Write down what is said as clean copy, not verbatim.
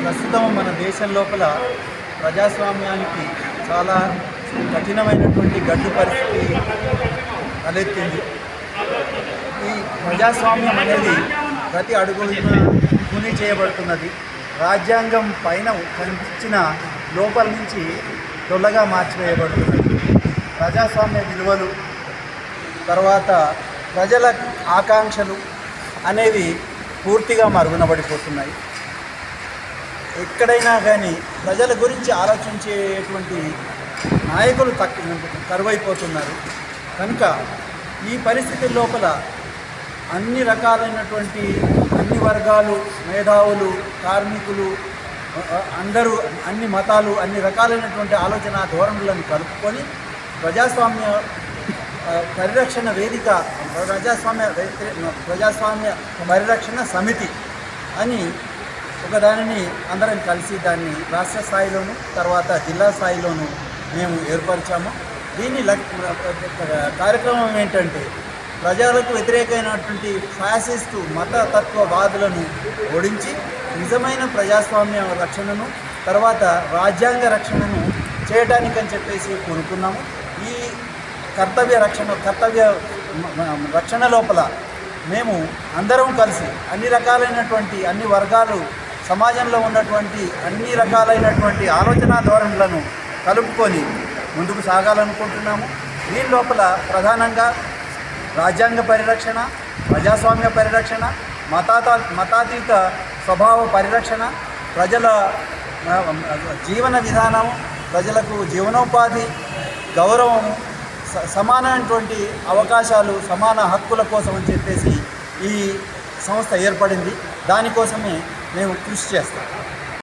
ప్రస్తుతం మన దేశం లోపల ప్రజాస్వామ్యానికి చాలా కఠినమైనటువంటి గడ్డు పరిస్థితి తలెత్తింది. ఈ ప్రజాస్వామ్యం అనేది ప్రతి అడుగున కూని చేయబడుతున్నది. రాజ్యాంగం పైన కనిపించిన లోపల నుంచి తొలగా మార్చివేయబడుతున్నది. ప్రజాస్వామ్య విలువలు, తర్వాత ప్రజల ఆకాంక్షలు అనేవి పూర్తిగా మరుగునబడిపోతున్నాయి. ఎక్కడైనా కానీ ప్రజల గురించి ఆలోచించేటువంటి నాయకులు కరువైపోతున్నారు. కనుక ఈ పరిస్థితి లోపల అన్ని రకాలైనటువంటి అన్ని వర్గాలు, మేధావులు, కార్మికులు, అందరూ అన్ని మతాలు, అన్ని రకాలైనటువంటి ఆలోచన ధోరణులను కలుపుకొని ప్రజాస్వామ్య పరిరక్షణ వేదిక, ప్రజాస్వామ్య పరిరక్షణ సమితి అని ఒకదానిని అందరం కలిసి దాన్ని రాష్ట్ర స్థాయిలోను తర్వాత జిల్లా స్థాయిలోనూ మేము ఏర్పరిచాము. దీని కార్యక్రమం ఏంటంటే ప్రజలకు వ్యతిరేకమైనటువంటి ఫ్యాసిస్టు మతతత్వవాదులను ఓడించి నిజమైన ప్రజాస్వామ్య రక్షణను తర్వాత రాజ్యాంగ రక్షణను చేయడానికని చెప్పేసి కోరుకున్నాము. ఈ కర్తవ్య రక్షణ లోపల మేము అందరం కలిసి అన్ని రకాలైనటువంటి అన్ని వర్గాలు, సమాజంలో ఉన్నటువంటి అన్ని రకాలైనటువంటి ఆలోచన ధోరణులను కలుపుకొని ముందుకు సాగాలనుకుంటున్నాము. దీని లోపల ప్రధానంగా రాజ్యాంగ పరిరక్షణ, ప్రజాస్వామ్య పరిరక్షణ, మతాతీత స్వభావ పరిరక్షణ, ప్రజల జీవన విధానం, ప్రజలకు జీవనోపాధి, గౌరవము, సమానమైనటువంటి అవకాశాలు, సమాన హక్కుల కోసం అని చెప్పేసి ఈ సంస్థ ఏర్పడింది. దానికోసమే మేము కృషి చేస్తాం.